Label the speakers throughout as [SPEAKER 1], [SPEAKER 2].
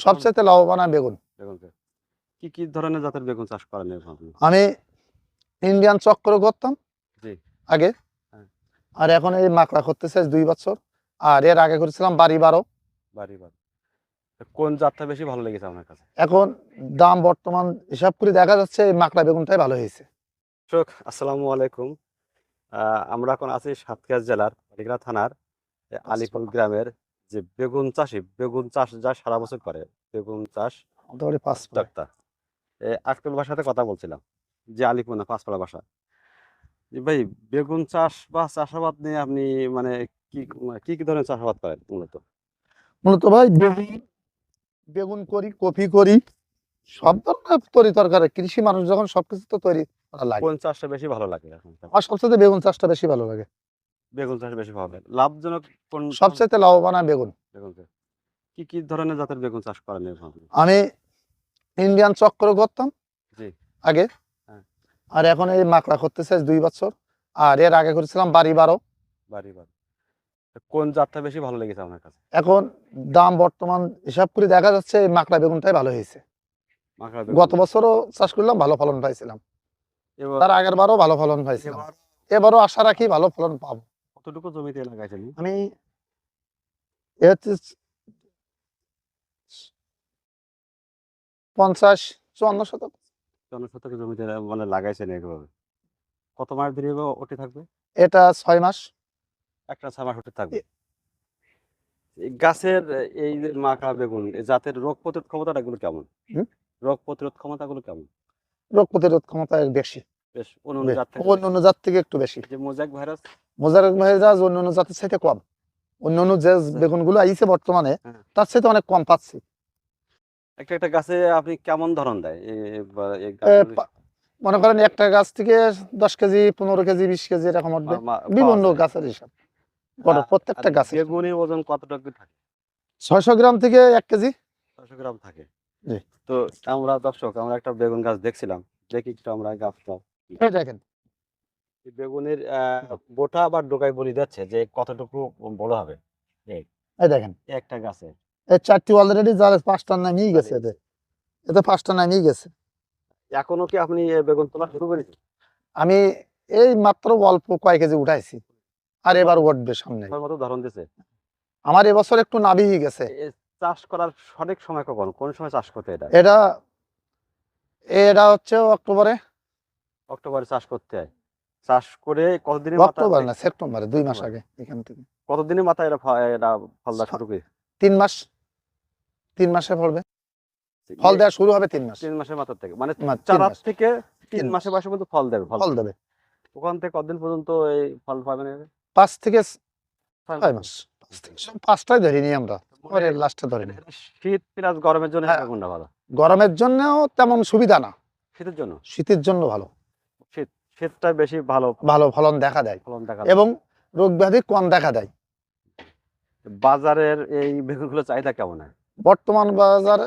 [SPEAKER 1] সবচেয়ে লাভবান হয় বেগুন।
[SPEAKER 2] বেগুন কি কি ধরনের জাতের বেগুন চাষ করেন আপনি?
[SPEAKER 1] আমি ইন্ডিয়ান চক্র করতাম
[SPEAKER 2] জি।
[SPEAKER 1] আগে,
[SPEAKER 2] হ্যাঁ।
[SPEAKER 1] আর এখন এই মাকড়া করতেছে 2 বছর, আর এর আগে করেছিলাম বাড়ি 12।
[SPEAKER 2] কোন জাতটা বেশি ভালো লেগেছে আপনার কাছে?
[SPEAKER 1] এখন দাম বর্তমান হিসাব করে দেখা যাচ্ছে এই মাকড়া বেগুনটাই ভালো হয়েছে।
[SPEAKER 2] আসসালামু আলাইকুম। আমরা এখন আছি সাতক্ষীরা জেলার পাটিগ্রাম থানার আলিপুর গ্রামের যে বেগুন চাষি, বেগুন চাষ যা সারা বছর করে, বেগুন চাষ উদ্যোক্তা আক্কেল ভাইয়ের সাথে কথা বলছিলাম, যে আলিপুর না পাঁচপাড়া বাসা। ভাই, বেগুন চাষ বা চাষাবাদ নিয়ে আপনি মানে কি কি কি ধরনের চাষাবাদ করেন মূলত?
[SPEAKER 1] ভাই বেগুন করি, কপি করি, সব ধরনের তরি তরকারি। কৃষি মানুষ যখন সবকিছু তো তৈরি করা লাগে।
[SPEAKER 2] কোন চাষটা বেশি ভালো লাগে এখন?
[SPEAKER 1] আমার সবচেয়ে বেগুন চাষটা বেশি ভালো লাগে।
[SPEAKER 2] বেগুন চাষ বেশি ভালো লাগে। লাভজনক কোন?
[SPEAKER 1] সবচেয়ে লাভবান হয় বেগুন।
[SPEAKER 2] কি কি ধরনের জাতের বেগুন চাষ করেন এখন?
[SPEAKER 1] আমি ইন্ডিয়ান চক্র করতাম
[SPEAKER 2] জি।
[SPEAKER 1] আগে,
[SPEAKER 2] হ্যাঁ।
[SPEAKER 1] আর এখন এই মাকড়া করতেছে 2 বছর, আর এর আগে করেছিলাম বাড়ি 12।
[SPEAKER 2] কোন জাতটা বেশি ভালো লেগেছে আপনার কাছে?
[SPEAKER 1] এখন দাম বর্তমান হিসাব করে দেখা যাচ্ছে এই মাকড়া বেগুনটাই ভালো হয়েছে। গত বছরও চাষ করলাম, ভালো ফলন পাইছিলাম। তার আগের বারও ভালো ফলন পাইছিলাম। এবারও আশা রাখি ভালো ফলন পাবো।
[SPEAKER 2] কতটুকু জমিতে লাগাইছেন?
[SPEAKER 1] আমি 50-54 শতক।
[SPEAKER 2] 54 শতক জমিতে মানে লাগাইছেন এভাবে। কত মাস ধরে ওঠে থাকবে?
[SPEAKER 1] এটা 6 মাস।
[SPEAKER 2] একটা 6 মাস ওঠে থাকবে। এই গাছের এই যে মাকড়া বেগুন, এই জাতের রোগ প্রতিরোধ ক্ষমতাটা গুলো কেমন? রোগ প্রতিরোধ ক্ষমতাগুলো কেমন?
[SPEAKER 1] রোগ প্রতিরোধ ক্ষমতা বেশি,
[SPEAKER 2] বেশ অন্যান্য জাত থেকে।
[SPEAKER 1] অন্যান্য জাত থেকে একটু বেশি।
[SPEAKER 2] যে মোজাইক ভাইরাস
[SPEAKER 1] অন্যান্য জাতের চাইতে কম। অন্যান্য যে বেগুনগুলো আইছে বর্তমানে তার চাইতে অনেক কম পাচ্ছি।
[SPEAKER 2] একটা গাছে আপনি কেমন ধরন দেয়?
[SPEAKER 1] মনে করেন একটা গাছ থেকে 10 কেজি, 15 কেজি, 20 কেজি এরকম উঠবে, বিভিন্ন গাছের হিসাব। প্রত্যেকটা গাছে
[SPEAKER 2] বেগুনের ওজন কতটুকু থাকে?
[SPEAKER 1] 600 গ্রাম থেকে 1 কেজি।
[SPEAKER 2] 600 গ্রাম থাকে।
[SPEAKER 1] জি।
[SPEAKER 2] তো আমরা একটা বেগুন গাছ দেখছিলাম, দেখি একটু আমরা গাছটা
[SPEAKER 1] দেখেন
[SPEAKER 2] বেগুনের বোটা বা ডোকায় বলি যাচ্ছে যে কতটুকু বড় হবে।
[SPEAKER 1] এই দেখেন
[SPEAKER 2] একটা গাছে
[SPEAKER 1] এই 4টি অলরেডি, যার 5টা নামিয়ে গেছে, এতে 5টা নামিয়ে গেছে।
[SPEAKER 2] এখনো কি আপনি বেগুন তোলা শুরু করেছেন?
[SPEAKER 1] আমি এই মাত্র অল্প কয়েক কেজি উঠাইছি, আর এবার উঠবে সামনে।
[SPEAKER 2] মতো ধরন দিছে।
[SPEAKER 1] আমার এবছর একটু নাবি গেছে।
[SPEAKER 2] চাষ করার সঠিক সময় কখন, কোন সময় চাষ করতে?
[SPEAKER 1] এটা হচ্ছে অক্টোবরে
[SPEAKER 2] চাষ করতে হয়। চাষ করে কতদিনের মাথায়?
[SPEAKER 1] অক্টোবর না, সেপ্টেম্বরে, 2 মাস আগে। এখান থেকে
[SPEAKER 2] কতদিনের মাথায় এটা ফল দেওয়া শুরু করে?
[SPEAKER 1] 3 মাস। 3 মাসে পড়বে, ফল দেওয়া শুরু হবে 3 মাস।
[SPEAKER 2] 3 মাসের মাথা থেকে, মানে চারা থেকে 3 মাসের বয়সে পর্যন্ত ফল দেবে। ওখান থেকে কতদিন পর্যন্ত এই ফল পাবেন?
[SPEAKER 1] 5 থেকে 6 মাস। 5টাই ধরিনি আমরা, পরে লাস্টে ধরিনি।
[SPEAKER 2] শীত প্লাস গরমের জন্য বেগুনটা ভালো।
[SPEAKER 1] গরমের জন্যও তেমন সুবিধা না, শীতের জন্য ভালো।
[SPEAKER 2] শীতটা বেশি ভালো
[SPEAKER 1] ফলন দেখা দেয় এবং রোগ ব্যাধি কম দেখা দেয়।
[SPEAKER 2] বাজারের এই বেগুনগুলোর চাহিদা কেমন?
[SPEAKER 1] বর্তমান বাজারে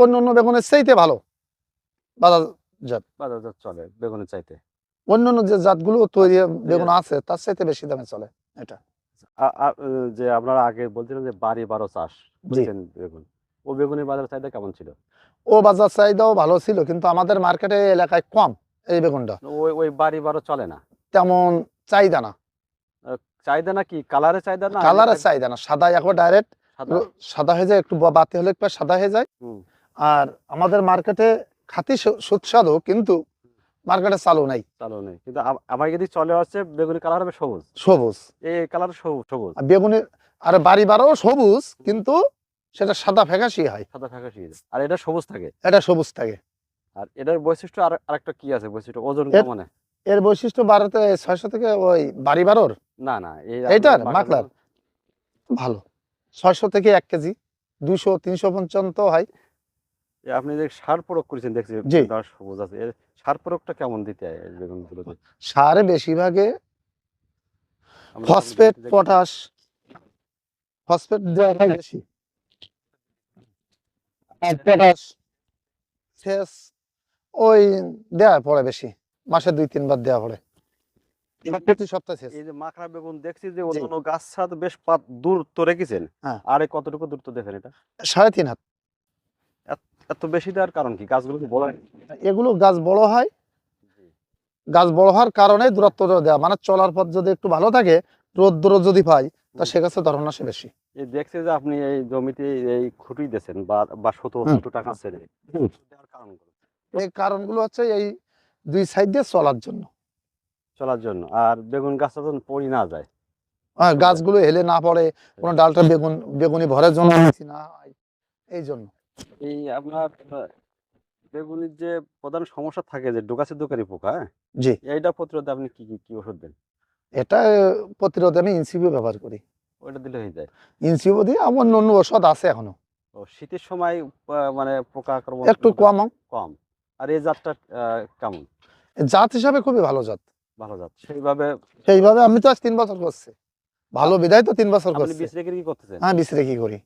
[SPEAKER 1] অন্যান্য বেগুনের চাইতে ভালো
[SPEAKER 2] বাজারজাত চলে বেগুনের চাইতে।
[SPEAKER 1] অন্যান্য যে জাতগুলো তৈরি বেগুন আছে তার চাইতে বেশি দামে চলে এটা।
[SPEAKER 2] যে আপনারা আগে বলছিলেন যে বাড়ি 12 চাষ করছেন বেগুন, ও বেগুনের বাজার চাহিদা কেমন ছিল?
[SPEAKER 1] ও বাজার চাহিদাও ভালো ছিল, কিন্তু আমাদের মার্কেটে এলাকায় কম এই বেগুনটা।
[SPEAKER 2] ওই বাড়ি 12 চলে না,
[SPEAKER 1] তেমন চাহিদা না।
[SPEAKER 2] চাহিদা না কি কালারের চাহিদা? না,
[SPEAKER 1] কালারের চাহিদা না, সাদা এখন ডাইরেক্ট সাদা হয়ে যায়, একটু বাতি হলে একটু সাদা হয়ে যায়। আর আমাদের মার্কেটে খাঁটি সুস্বাদু, কিন্তু মার্কেটে চালু নাই।
[SPEAKER 2] কিন্তু আমার যদি চলে আসছে বেগুনি কালার হবে
[SPEAKER 1] সবুজ।
[SPEAKER 2] এই কালার সবুজ
[SPEAKER 1] বেগুনের, আর বাড়ি 12 সবুজ, কিন্তু সেটা সাদা ফ্যাকাশি হয়।
[SPEAKER 2] আর এটা সবুজ থাকে।
[SPEAKER 1] আর
[SPEAKER 2] এটার বৈশিষ্ট্য আরেকটা কি আছে বৈশিষ্ট্য? ওজন কেমন?
[SPEAKER 1] এর বৈশিষ্ট্য 600 থেকে ওই বাড়ি 12
[SPEAKER 2] না
[SPEAKER 1] এইটার মাকলার ভালো 600 থেকে 1 কেজি, 200-300 পর্যন্ত হয়।
[SPEAKER 2] আপনি যে সার প্রয়োগ করেছেন দেখছি সবুজ আছে, এর সার প্রয়োগটা কেমন দিতে হয় বেগুনগুলোতে?
[SPEAKER 1] সারে বেশিরভাগে ফসফেট, পটাশ, দেওয়া হয় বেশি। আর পটাশ সেচ ওই দেওয়া পড়ে বেশি, মাসে 2-3 বার দেওয়া পড়ে। প্রতি সপ্তাহে সেচ।
[SPEAKER 2] এই যে মাকড়া বেগুন দেখছি যে অন্য গাছ সাথে বেশ দূরত্ব রেখেছেন, আর কতটুকু দূরত্ব দেখেন? এটা
[SPEAKER 1] 3.5 হাত।
[SPEAKER 2] এত বেশি দেওয়ার কারণ কি? গাছগুলো কি বড় হয়?
[SPEAKER 1] এগুলো গাছ বড় হয়, গাছ বড় হওয়ার কারণে দূরত্ব দেওয়া, মানে চলার পথ যদি একটু ভালো থাকে, রোদ্র যদি পাই, তা সে গাছে ধরন আসে বেশি।
[SPEAKER 2] এই দেখছি যে আপনি এই জমিতে এই খুঁটি দিয়েছেন বা ছোট টাকা ছেড়ে দেওয়ার কারণগুলো
[SPEAKER 1] এই কারণগুলো হচ্ছে এই দুই সাইড দিয়ে চলার জন্য।
[SPEAKER 2] চলার জন্য, আর বেগুন গাছটা যেন পড়ি না যায়।
[SPEAKER 1] গাছগুলো হেলে না পড়ে, কোনো ডালটা বেগুনি ভরের জন্য নিচে না হয়, এই জন্য।
[SPEAKER 2] এই আপনার বেগুনের যে প্রধান সমস্যা থাকে যে দোকানি পোকা, হ্যাঁ,
[SPEAKER 1] জি,
[SPEAKER 2] এইটা প্রতিরোধে আপনি কি ওষুধ দেন?
[SPEAKER 1] এটা প্রতিরোধে আমি ইনসিবিও ব্যবহার করি।
[SPEAKER 2] ওইটা দিলে হয়ে যায়?
[SPEAKER 1] ইনসিবিও দিয়ে আমার অন্য ওষুধ আছে এখনো,
[SPEAKER 2] ও শীতের সময় মানে পোকা আক্রমণ
[SPEAKER 1] একটু কম।
[SPEAKER 2] কম। আর এই জাতটা কেমন?
[SPEAKER 1] জাত হিসাবে খুবই ভালো জাত।
[SPEAKER 2] ভালো জাত সেইভাবে?
[SPEAKER 1] সেইভাবে আমি তো আজ 3 বছর করছি, ভালো বিধায় তো 3 বছর
[SPEAKER 2] আপনি
[SPEAKER 1] করছি।
[SPEAKER 2] বীজ রেখে কি করতেছেন?
[SPEAKER 1] হ্যাঁ, বীজ রেখে করি।